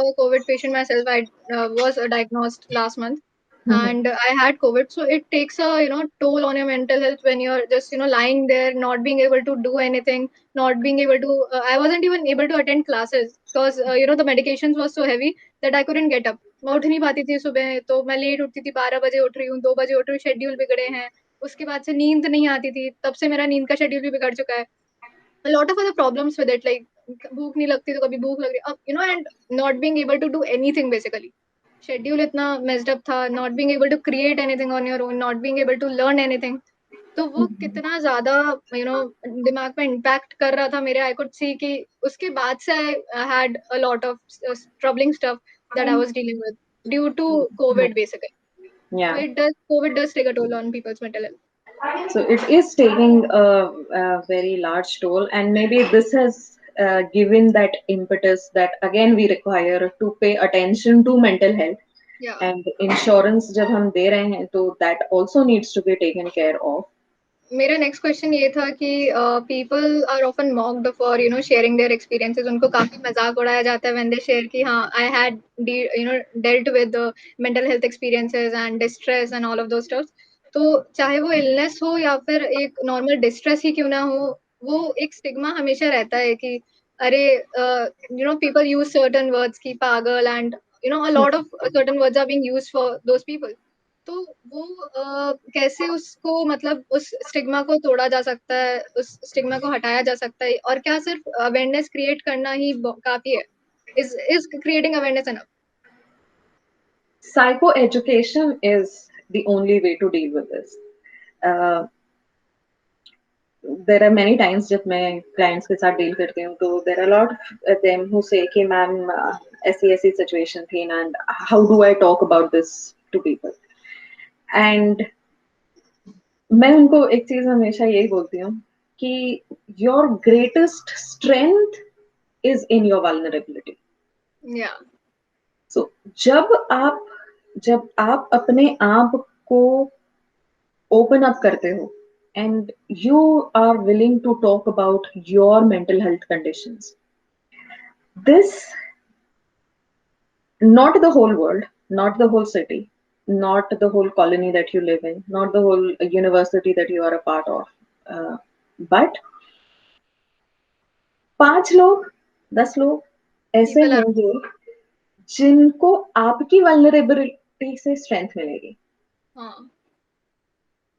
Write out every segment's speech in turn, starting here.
a COVID patient myself. I was diagnosed last month, and I had COVID. So it takes a toll on your mental health when you're just lying there, not being able to do anything, not being able to. I wasn't even able to attend classes because the medications was so heavy that I couldn't get up. मैं उठ नहीं पाती थी सुबह, तो मैं late उठती थी, 12 बजे उठ रही हूँ, 2 बजे उठ रही हूँ, शेड्यूल बिगड़े हैं। उसके बाद से नींद नहीं आती थी, तब से मेरा नींद का शेड्यूल भी बिगड़ चुका है। A lot of other problems with it, like भूख नहीं लगती तो कभी भूख लग रही, अब and not being able to do anything basically. Schedule इतना messed up था, not being able to create anything on your own, not being able to learn anything. तो वो कितना ज्यादा दिमाग पे इम्पैक्ट कर रहा था मेरे, आई कुड सी कि उसके बाद से I had a lot of troubling stuff that I was dealing with due to COVID basically. Yeah. So COVID does take a toll on people's mental health. So it is taking a very large toll, and maybe this has given that impetus that again we require to pay attention to mental health. Yeah. And insurance जब हम दे रहे हैं तो that also needs to be taken care of. मेरा next question ये था कि people are often mocked for sharing their experiences. उनको काफी मजाक उड़ाया जाता है व्हेन दे शेयर कि हाँ I had dealt with mental health experiences and distress and all of those stuffs. तो चाहे वो इलनेस हो या फिर एक नॉर्मल डिस्ट्रेस ही क्यों ना हो, वो एक स्टिग्मा हमेशा रहता है कि अरे पीपल यूज सर्टेन वर्ड्स की पागल and a lot of certain words are being used for those people. तो वो कैसे उसको मतलब उस स्टिग्मा को तोड़ा जा सकता है, उस स्टिग्मा को हटाया जा सकता है, और क्या सिर्फ अवेयरनेस क्रिएट करना ही काफी है? Is creating awareness enough? Psycho education is the only way to deal with this. There are many times जब मैं clients के साथ deal करती हूँ तो there are a lot of them who say कि मैम ऐसी situation थी and how do I talk about this to people. And मैं उनको एक चीज हमेशा यही बोलती हूँ कि your greatest strength is in your vulnerability. Yeah. So जब आप अपने आप को open up करते हो and you are willing to talk about your mental health conditions, this, not the whole world, not the whole city, not the whole colony that you live in, not the whole university that you are a part of, but 5 लोग 10 लोग ऐसे People are- होंगे जिनको आपकी vulnerability से strength मिलेगी. हाँ.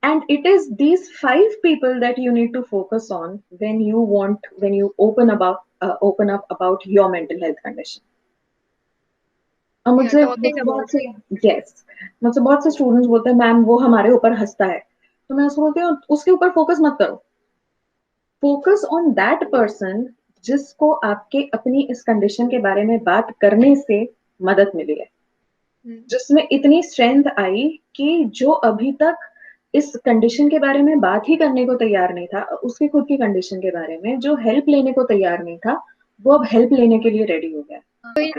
And it is these 5 people that you need to focus on when you open up about your mental health condition. मुझसे बहुत से स्टूडेंट्स बोलते हैं मैम वो हमारे ऊपर हंसता है, तो मैं उसको बोलती हूँ उसके ऊपर फोकस मत करो, फोकस ऑन दैट पर्सन जिसको आपके अपनी इस कंडीशन के बारे में बात करने से मदद मिली है, जिसमें इतनी स्ट्रेंथ आई कि जो अभी तक इस कंडीशन के बारे में बात ही करने को तैयार नहीं था, उसकी खुद की कंडीशन के बारे में जो हेल्प लेने को तैयार नहीं था, वो अब हेल्प लेने के लिए रेडी हो गया. कि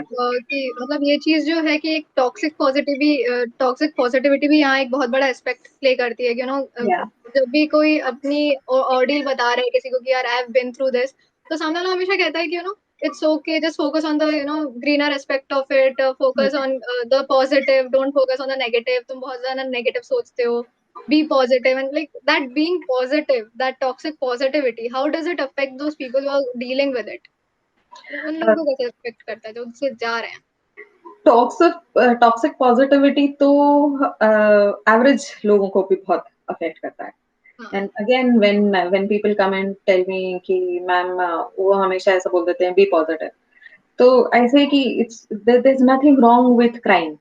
मतलब ये चीज जो है कि एक टॉक्सिक पॉजिटिविटी भी यहाँ एक बहुत बड़ा एस्पेक्ट प्ले करती है. जब भी कोई अपनी ऑर्डियल बता रहे हैं किसी को कि यार I have been through this, तो सामने वाला हमेशा कहता है कि it's okay, just focus on the greener aspect of it, focus on the positive, don't focus on the negative. तुम बहुत ज्यादा नेगेटिव सोचते हो, be positive. And like that being positive, that toxic positivity, how does it affect those people who are dealing with it? उन लोगों को कैसे affect करता है जो उनसे जा रहे हैं? टॉक्सिक पॉजिटिविटी तो एवरेज लोगों को भी बहुत अफेक्ट करता है. And again, when people come and tell me कि मैम वो हमेशा ऐसा बोल देते हैं be positive, तो I say कि there's nothing wrong with crying,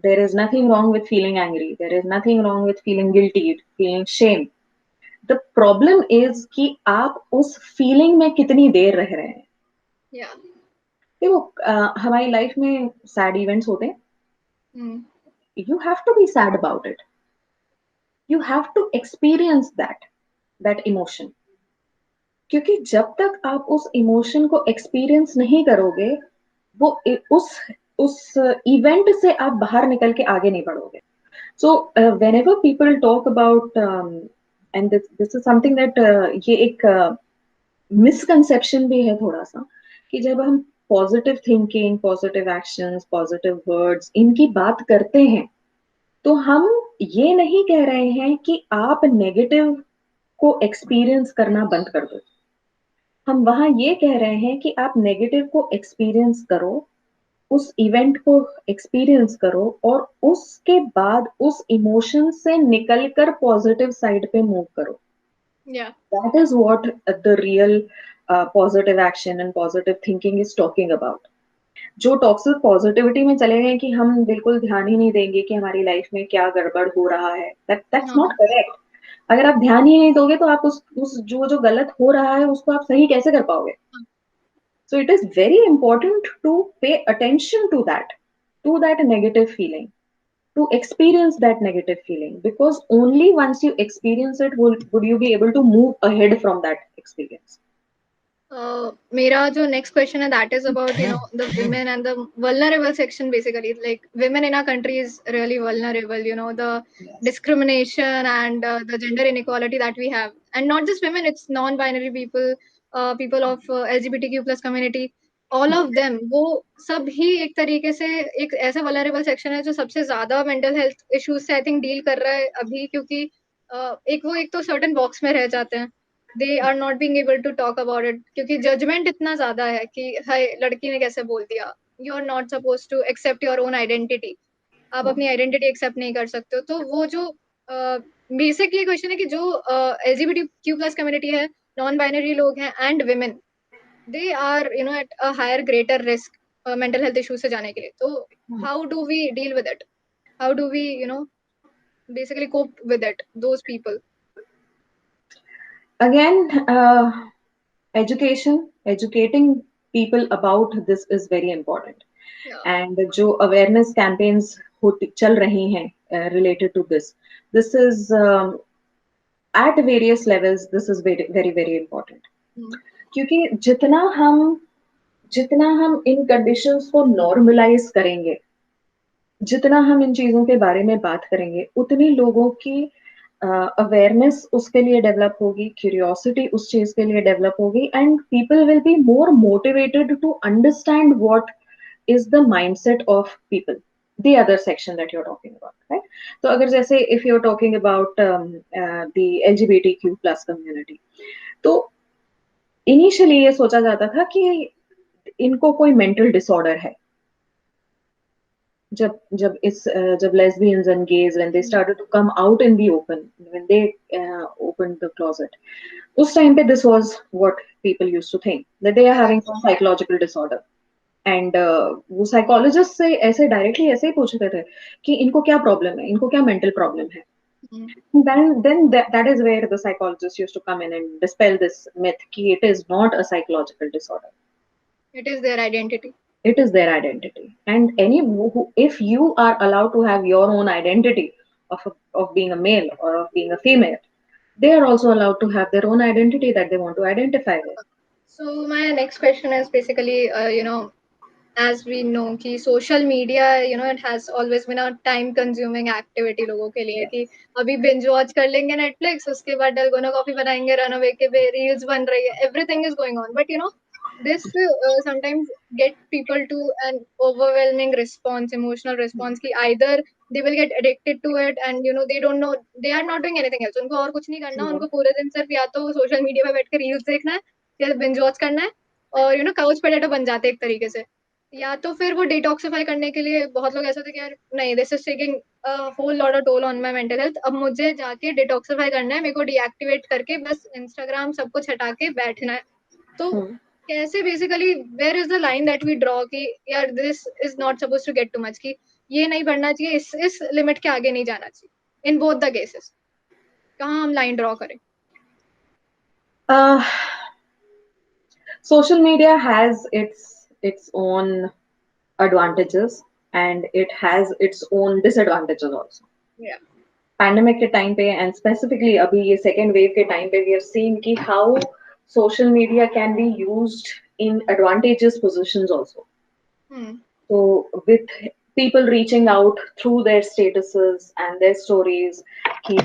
there is nothing wrong with feeling angry, there is nothing wrong with feeling guilty, feeling shame. The problem is कि आप उस feeling में कितनी देर रह रहे हैं. Yeah. देखो हमारी लाइफ में सैड इवेंट्स होते हैं, you have to be sad about it, you have to experience that emotion, क्योंकि जब तक आप उस इमोशन को एक्सपीरियंस नहीं करोगे, वो उस इवेंट से आप बाहर निकल के आगे नहीं बढ़ोगे. So whenever people talk about and this is something that ये एक मिसकंसेप्शन भी है थोड़ा सा, कि जब हम positive thinking, positive actions, positive words इनकी बात करते हैं, तो हम ये नहीं कह रहे हैं कि आप नेगेटिव को एक्सपीरियंस करना बंद कर दो। हम वहां ये कह रहे हैं कि आप नेगेटिव को एक्सपीरियंस करो, उस इवेंट को एक्सपीरियंस करो और उसके बाद उस इमोशन से निकलकर पॉजिटिव साइड पे मूव करो। Yeah. That is what the real positive action and positive thinking is talking about. जो टॉक्सिक पॉजिटिविटी में चले गए कि हम बिल्कुल ध्यान ही नहीं देंगे कि हमारी लाइफ में क्या गड़बड़ हो रहा है, that's हाँ. not correct. अगर आप ध्यान ही नहीं दोगे तो आप उस जो जो गलत हो रहा है उसको आप सही कैसे कर पाओगे? So it is very important to pay attention to that negative feeling, to experience that negative feeling, because only once you experience it would you be able to move ahead from that experience. मेरा जो next question है that is about the women and the vulnerable section. Basically, like, women in our country is really vulnerable, the Yes. discrimination and the gender inequality that we have, and not just women, it's non-binary people, people of LGBTQ plus community, all of them, वो सब ही एक तरीके से एक ऐसा vulnerable section है जो सबसे ज्यादा मेंटल हेल्थ इश्यूज से आई थिंक डील कर रहा है अभी, क्योंकि एक तो सर्टेन बॉक्स में रह जाते हैं, they are not being able to talk about it, क्योंकि जजमेंट इतना ज्यादा है कि हाय लड़की ने कैसे बोल दिया, you are not suppose to accept your own identity, आप अपनी आइडेंटिटी एक्सेप्ट नहीं कर सकते हो। तो वो जो बेसिक ये क्वेश्चन है कि जो LGBTQ प्लस कम्युनिटी है, नॉन बाइनरी लोग हैं and women, they are at a higher greater risk mental health issues से जाने के लिए। तो how do we deal with it, how do we basically cope with it, those people? Again, educating people about this is very important. Yeah. And जो awareness campaigns चल रही हैं related to this is at various levels, this is very very very important. क्योंकि जितना हम इन conditions को normalise करेंगे, जितना हम इन चीजों के बारे में बात करेंगे, उतनी लोगों की अवेयरनेस उसके लिए डेवलप होगी, क्यूरियोसिटी उस चीज के लिए डेवलप होगी, and people will be more motivated to understand what is the mindset of people, the other section that you're talking about, right? So agar jaise if you're talking about the LGBTQ plus community, तो initially ये सोचा जाता था कि इनको कोई mental disorder है। जब lesbians and gays, when they started to come out in the open, when they opened the closet, उस टाइम पे this was what people used to think, that they are having some psychological disorder. And वो psychologist से ऐसे directly ऐसे ही पूछते थे कि इनको क्या प्रॉब्लम है, इनको क्या मेंटल प्रॉब्लम है। then that is where the psychologist used to come in and dispel this myth कि it is not a psychological disorder, it is their identity. It is their identity. And if you are allowed to have your own identity of being a male or of being a female, they are also allowed to have their own identity that they want to identify with. So my next question is basically, as we know कि social media, it has always been a time consuming activity लोगों के लिए, कि अभी binge watch कर लेंगे Netflix, उसके बाद dalgona coffee बनाएंगे, runaway के पे reels बन रही है, everything is going on, but this sometimes get people to an overwhelming response, emotional response, कि either they will get addicted to it and they don't know, they are not doing anything else, उनको और कुछ नहीं करना, उनको पूरे दिन सिर्फ या तो social media पे बैठ के reels देखना है या binge watch करना है, और couch potato बन जाते हैं एक तरीके से। या तो फिर वो डिटॉक्सिफाई करने के लिए बहुत लोग ऐसे थे कि यार नहीं, this is taking whole lot of toll on my mental health, अब मुझे जाके डिटॉक्सिफाई करना है, मेरे को डीएक्टिवेट करके बस इंस्टाग्राम सब कुछ हटा के बैठना है। तो कैसे basically where is the line that we draw कि यार this is not suppose to get too much, कि ये नहीं बढ़ना चाहिए, इस लिमिट के आगे नहीं जाना चाहिए, इन बोथ द केसेस कहाँ हम लाइन ड्रॉ करें? Social media has its own advantages and it has its own disadvantages also. Yeah. Pandemic के time पे and specifically अभी ये second wave के time पे we have seen कि how social media can be used in advantageous positions also. So with people reaching out through their statuses and their stories कि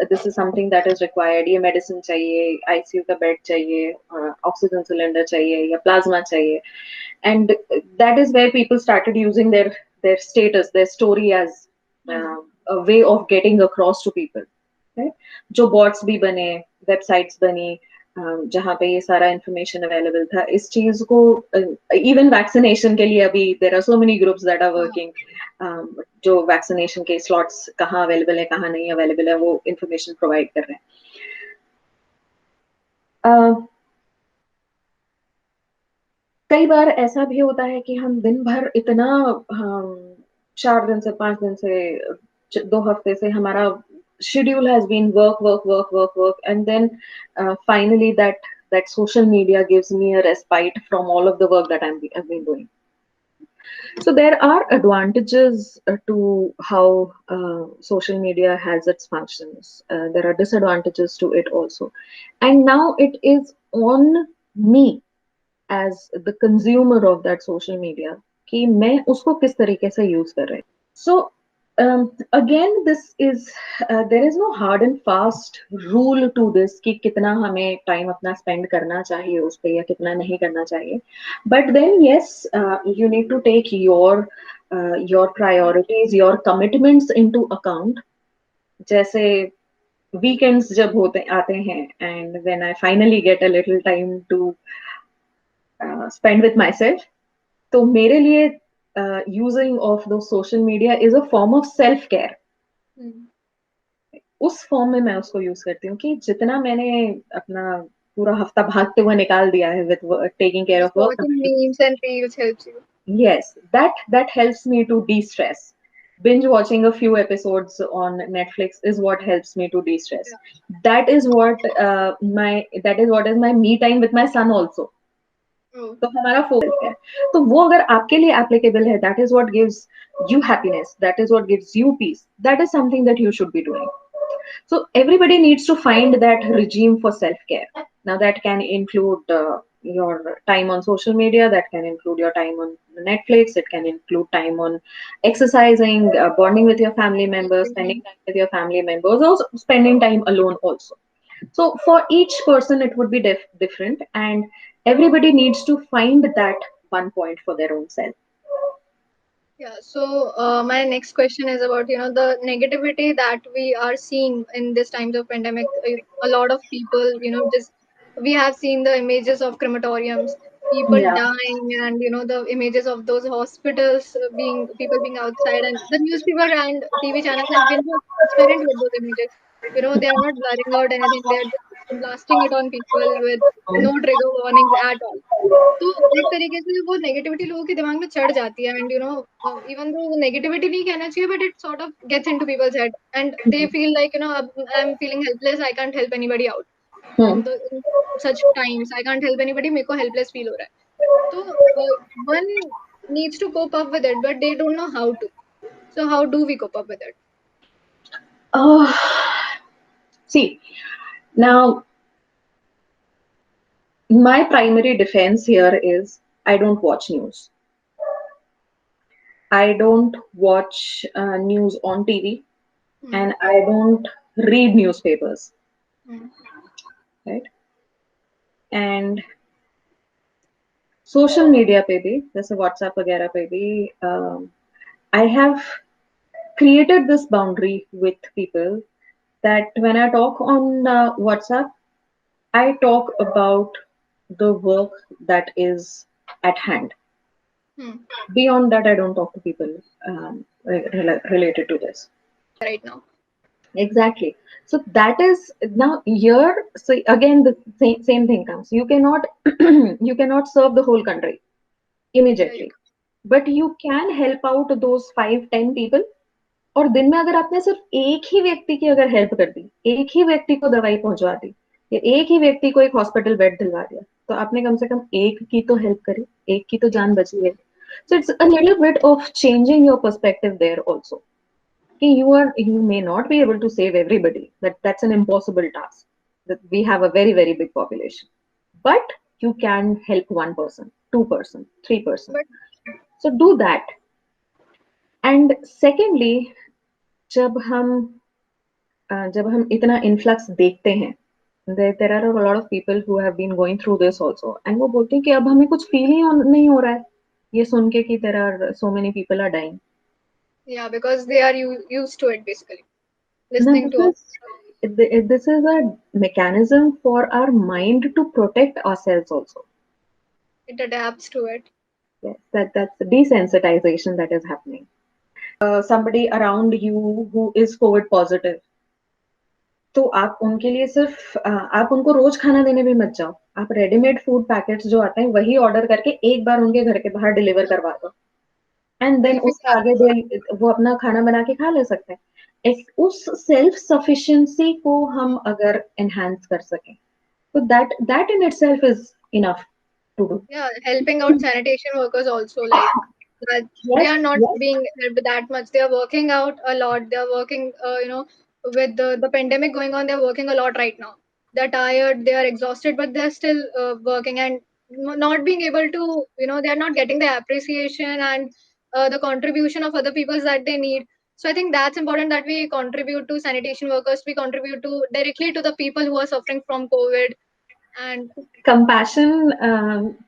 this is something that is required, ये medicine चाहिए, ICU का bed चाहिए, oxygen cylinder चाहिए या plasma चाहिए, and that is where people started using their status, their story as a way of getting across to people, right? जो bots भी बने, websites बनी, जहाँ पे ये सारा information available था, इस चीज को even vaccination के लिए अभी there are so many groups that are working, जो vaccination के slots कहाँ available है, कहाँ नहीं available है, वो information provide कर रहे हैं. कई बार ऐसा भी होता है कि हम दिन भर इतना, हम 4 दिन से 5 दिन से 2 हफ्ते से हमारा schedule has been work, and then finally that social media gives me a respite from all of the work that I've been doing. So there are advantages to how social media has its functions. There are disadvantages to it also, and now it is on me as the consumer of that social media कि मैं उसको किस तरीके से use कर रही हूँ. So again, there is no hard and fast rule to this कि कितना हमें टाइम अपना स्पेंड करना चाहिए उस पे या कितना नहीं करना चाहिए. But then yes, you need to take your priorities, your commitments into account. जैसे weekends जब होते आते हैं, and when I finally get a little time to spend with myself, तो मेरे लिए यूजिंग ऑफ दो social media is a form of self care. उस फॉर्म में मैं उसको यूज करती हूँ कि जितना मैंने अपना पूरा हफ्ता भागते हुए निकाल दिया है with taking care of work. Watching memes and reels helps you. Yes, that helps me to de-stress. Binge watching a few episodes on Netflix is what helps me to de-stress. Yeah. That is what is my me time with my son also. तो हमारा focus है. तो वो अगर आपके लिए applicable है, that is what gives you happiness, that is what gives you peace, that is something that you should be doing. So everybody needs to find that regime for self-care. Now that can include your time on social media, that can include your time on Netflix, it can include time on exercising, bonding with your family members, spending time with your family members, or spending time alone also. So for each person it would be different, and everybody needs to find that one point for their own self. Yeah, so my next question is about the negativity that we are seeing in this times of pandemic. A lot of people, just we have seen the images of crematoriums, people Yeah. dying, and the images of those hospitals being people being outside, and the newspaper and TV channels have been so transparent with those images. They are not blurring out anything; they are just blasting it on people with no trigger warnings at all. तो एक तरीके से वो negativity लोगों के दिमाग में चढ़ जाती है, एंड इवन दो वो नेगेटिविटी नहीं कहना चाहिए, but it sort of gets into peoples head and they feel like I am feeling helpless, I can't help anybody out Hmm. In such times, I can't help anybody, मेरे को helpless feel हो रहा है. तो one needs to cope up with it, but they don't know how to. So how do we cope up with it? Oh, see, now my primary defense here is I don't watch news. I don't watch news on TV, and I don't read newspapers, right? And social media पे भी, जैसे WhatsApp वगैरह पे भी, I have created this boundary with people that when I talk on WhatsApp, I talk about the work that is at hand. Beyond that, I don't talk to people related to this. Right now. Exactly. So that is now here. So again, the same thing comes. You cannot you cannot serve the whole country immediately, but you can help out those 5-10 people. और दिन में अगर आपने सिर्फ एक ही व्यक्ति की अगर हेल्प कर दी, एक ही व्यक्ति को दवाई पहुंचा दी, या एक ही व्यक्ति को एक हॉस्पिटल बेड दिलवा दिया, तो आपने कम से कम एक की तो हेल्प करी, एक की तो जान बची है. So it's a little bit of changing your perspective there also. You may not be able to save everybody. That's an impossible task. That we have a very, very big population, but you can help 1 person, 2 person, 3 person. So do that. And secondly, जब हम इतना influx देखते हैं, there are a lot of people who have been going through this also, and वो बोलते हैं कि अब हमें कुछ feel ही नहीं हो रहा है, ये सुन के कि there are so many people are dying. Yeah, because they are used to it basically, Now listening to all. this is a mechanism for our mind to protect ourselves also. It adapts to it. Yes, that's the desensitization that is happening. Somebody around you who is COVID positive, तो आप उनके लिए सिर्फ आप उनको रोज खाना देने भी मत जाओ। आप रेडीमेड फूड पैकेट्स जो आते हैं वही ऑर्डर करके एक बार उनके घर के बाहर डिलीवर करवा दो, एंड देन Helping उसके आगे वो अपना खाना बना के खा ले सकते हैं। उस सेल्फ सफिशिएंसी को हम अगर एनहांस कर सकें तो that in itself is enough to do. Yeah, helping out sanitation workers also, like that they yes are not yes being helped that much. They are working out a lot. They are working, with the pandemic going on, they are working a lot right now. They're tired, they are exhausted, but they're still working and not being able to, they are not getting the appreciation and the contribution of other people's that they need. So I think that's important that we contribute to sanitation workers. We contribute to directly to the people who are suffering from COVID and compassion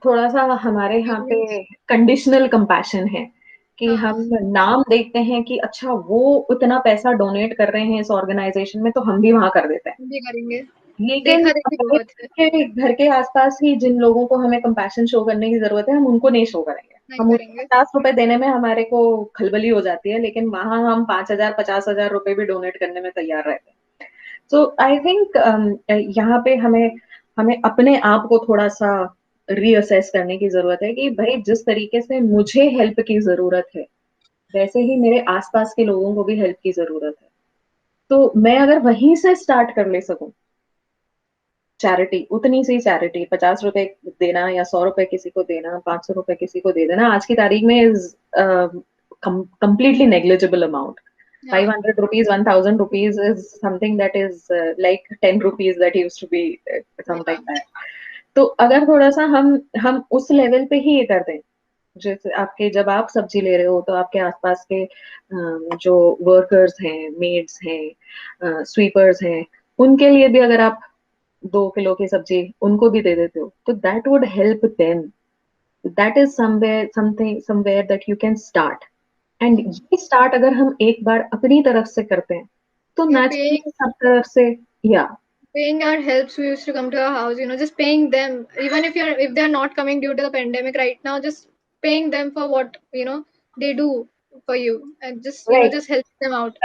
थोड़ा सा हमारे यहाँ पे conditional compassion है कि हाँ, हम नाम देखते हैं कि अच्छा वो उतना पैसा डोनेट कर रहे हैं इस ऑर्गेनाइजेशन में तो हम भी वहां कर देते हैं। भी करेंगे। लेकिन देखा-देखी हमारे बहुत है, घर के आसपास ही जिन लोगों को हमें कंपैशन शो करने की जरूरत है हम उनको नहीं शो करेंगे। नहीं हम उनको करेंगे। 50 रुपए देने में हमारे को खलबली हो जाती है, लेकिन वहां हम 5,000 50,000 रुपए भी डोनेट करने में तैयार रहते हैं। सो आई थिंक यहाँ पे हमें हमें अपने आप को थोड़ा सा रीअसेस करने की जरूरत है कि भाई जिस तरीके से मुझे हेल्प की जरूरत है वैसे ही मेरे आसपास के लोगों को भी हेल्प की जरूरत है। तो मैं अगर वहीं से स्टार्ट कर ले सकूं, चैरिटी उतनी सी चैरिटी 50 रुपए देना या 100 रुपए किसी को देना, 500 रुपए किसी को दे देना आज की तारीख में is completely negligible amount. Yeah, 500 rupees, 1,000 rupees is something that is like 10 rupees that used to be yeah, sometime back. तो अगर थोड़ा सा हम उस लेवल पे ही ये कर दें, जैसे आपके जब आप सब्जी ले रहे हो तो आपके आसपास के जो वर्कर्स हैं, मेड्स हैं, स्वीपर्स हैं, उनके लिए भी अगर आप 2 किलो की सब्जी उनको भी दे देते हो तो that would help them. That is somewhere that you can start, and mm. ये स्टार्ट अगर हम एक बार अपनी तरफ से करते हैं तो Yeah, नेचुरली सब तरफ से या paying our helps who used to come to our house, just paying them, even if they're not coming due to the pandemic right now, just paying them for what, they do for you and just, right, just help them out.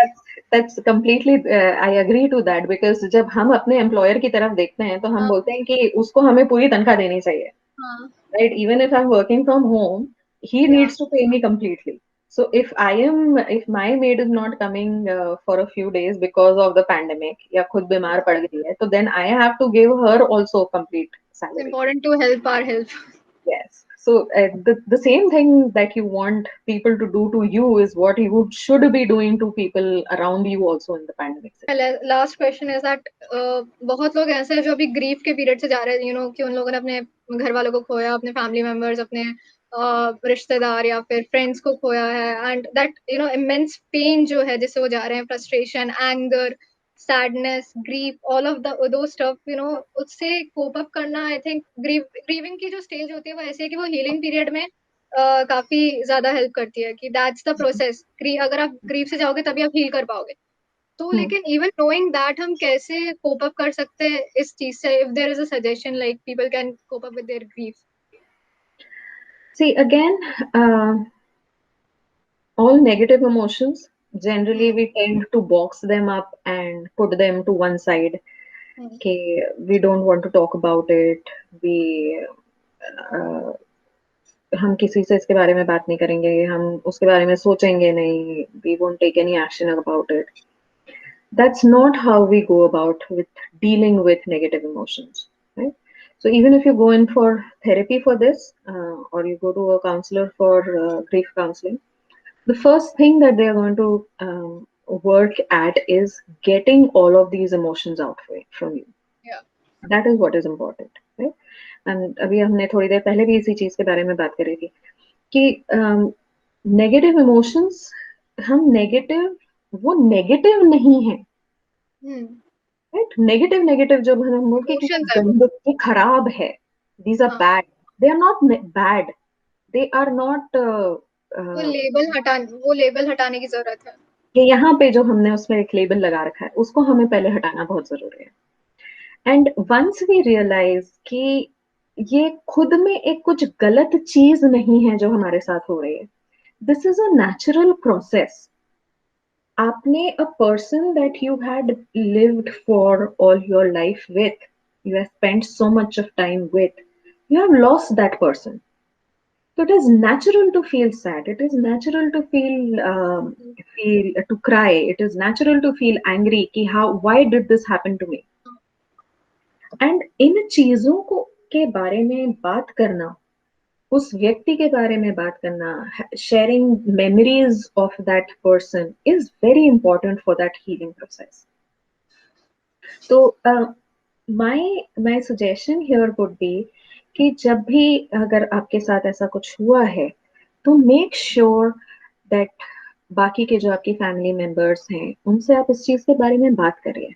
That's completely I agree to that because जब हम अपने employer की तरफ देखते हैं तो हम हाँ, बोलते हैं कि उसको हमें पूरी तनख्वाह देनी चाहिए, हाँ, right? Even if I'm working from home, he yeah, needs to pay me completely. So if my maid is not coming for a few days because of the pandemic या खुद बीमार पड़ गई है, तो then I have to give her also complete it's salary. important to help our help. Yes. So the same thing that you want people to do to you is what you should be doing to people around you also in the pandemic situation. Last question is that बहुत लोग ऐसे हैं जो अभी grief के period से जा रहे हैं, कि उन लोगों ने अपने घर वालों को खोया, अपने फैमिली मेंबर्स, अपने रिश्तेदार या फिर फ्रेंड्स को खोया है, एंड दैट इमेंस पेन जो है जिससे वो जा रहे हैं, frustration, anger, sadness, grief, all of दो स्टफ, उससे कोप अप करना, आई थिंक ग्रीविंग की जो स्टेज होती है वो ऐसी है कि वो हीलिंग पीरियड में काफी ज्यादा हेल्प करती है, कि दैट्स द प्रोसेस। अगर आप ग्रीफ से जाओगे तभी आप हील कर पाओगे। तो Hmm. लेकिन इवन नोइंग दैट हम कैसे कोप अप कर सकते हैं इस चीज से, if there is a suggestion like people can cope up with their grief. See again, all negative emotions, generally we tend to box them up and put them to one side. Okay, we don't want to talk about it. We uh, हम किसी से इसके बारे में बात नहीं करेंगे, हम उसके बारे में सोचेंगे नहीं, we won't take any action about it. That's not how we go about with dealing with negative emotions, right? So even if you go in for therapy for this, or you go to a counselor for grief counseling, the first thing that they are going to work at is getting all of these emotions out from you. या That is what is important, right? And अभी हमने थोड़ी देर पहले भी इसी चीज के बारे में बात करी थी कि नेगेटिव इमोशंस, हम नेगेटिव, वो नेगेटिव नहीं है, राइट? नेगेटिव नेगेटिव जब हम बोल के कि इमोशंस है वो। गंदे, ये खराब है, दीज आर हाँ, bad, they are not bad, they are not वो लेबल हटाने की जरूरत है. कि यहाँ पे जो हमने उसमें एक लेबल लगा रखा है उसको हमें पहले हटाना बहुत जरूरी है। एंड वंस वी रियलाइज कि ये खुद में एक कुछ गलत चीज नहीं है जो हमारे साथ हो रही है, this is a natural process. आपने a person that you had lived for all your life with, you have spent so much of time with, you have lost that person. So it is natural to feel sad, it is natural to feel to cry, it is natural to feel angry कि how why did this happen to me. And इन चीजों को के बारे में बात करना, उस व्यक्ति के बारे में बात करना, sharing memories of that person is very important for that healing process. तो my my suggestion here would be कि जब भी अगर आपके साथ ऐसा कुछ हुआ है तो मेक श्योर दैट बाकी के जो आपकी फैमिली मेंबर्स हैं उनसे आप इस चीज के बारे में बात करिए।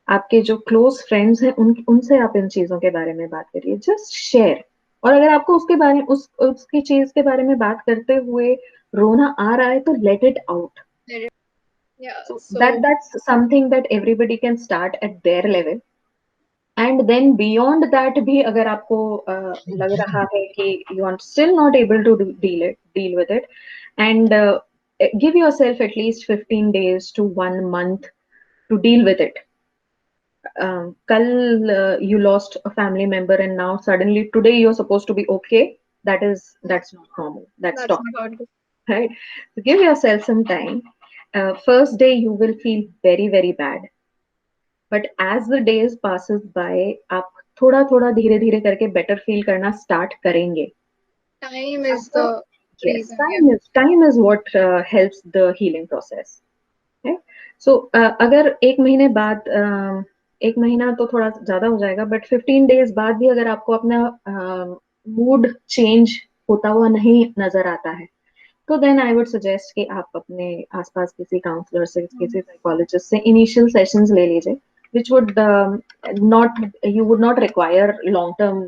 आपके जो क्लोज फ्रेंड्स हैं उनसे आप इन चीजों के बारे में बात करिए, जस्ट शेयर। और अगर आपको उसके बारे उसकी चीज के बारे में बात करते हुए रोना आ रहा है तो let it out. Yeah, So so that's something that everybody can start at their level. And then beyond that भी अगर आपको लग रहा है कि you are still not able to deal with it, and give yourself at least 15 days to 1 month to deal with it. Kal you lost a family member and now suddenly today you're supposed to be okay. That's not normal. That's that's toxic, not good. right? So give yourself some time. First day you will feel very very bad, but as the days passes by, आप थोड़ा थोड़ा धीरे धीरे करके better feel करना start करेंगे। Time is आपको the yes, reason. Yeah. time is what helps the healing process. है। सो अगर एक महीने बाद एक महीना तो थोड़ा ज्यादा हो जाएगा, बट 15 डेज बाद भी अगर आपको अपना मूड चेंज होता हुआ नहीं नजर आता है तो देन आई वुड सजेस्ट कि आप अपने आसपास किसी काउंसलर से किसी साइकोलॉजिस्ट से इनिशियल सेशंस ले लीजिए, which would not you would not require long term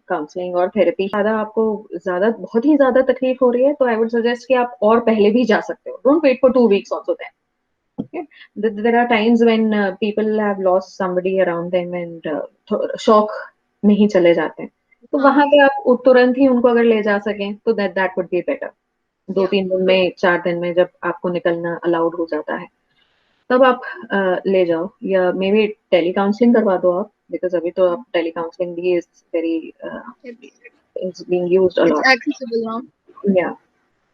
counselling और थेरेपी। ज्यादा आपको ज्यादा बहुत ही ज्यादा तकलीफ हो रही है तो आई वुड सजेस्ट कि आप और पहले भी जा सकते हो, don't wait for 2 weeks also. Okay. There are times when people have lost somebody around them and शौक में ही चले जाते हैं, तो हाँ. वहां पे आप तुरंत ही उनको अगर ले जा सकें तो दैट वुड बी बेटर। दो Yeah. तीन दिन में 4 दिन में जब आपको निकलना अलाउड हो जाता है तब आप ले जाओ, या मे बी टेली काउंसलिंग करवा दो आप, बिकॉज अभी तो आप टेली काउंसलिंग भी is very It's is being used a it's lot. accessible now. या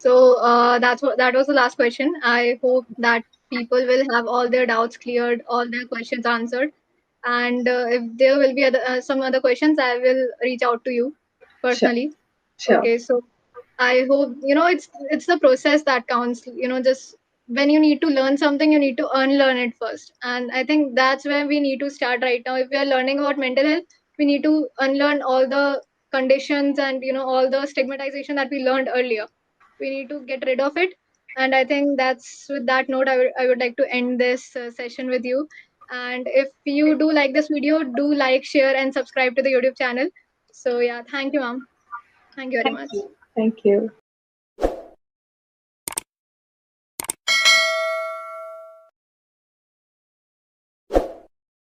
So that was the last question. I hope that people will have all their doubts cleared, all their questions answered, and if there will be some other questions, I will reach out to you sure personally. Sure. Okay, so I hope it's the process that counts. Just when you need to learn something, you need to unlearn it first, and I think that's where we need to start right now. If we are learning about mental health, we need to unlearn all the conditions and all the stigmatization that we learned earlier. We need to get rid of it, and I think that's with that note I would like to end this session with you. And if you do like this video, do like, share, and subscribe to the YouTube channel. So yeah, thank you, ma'am. Thank you very thank much. You, thank you.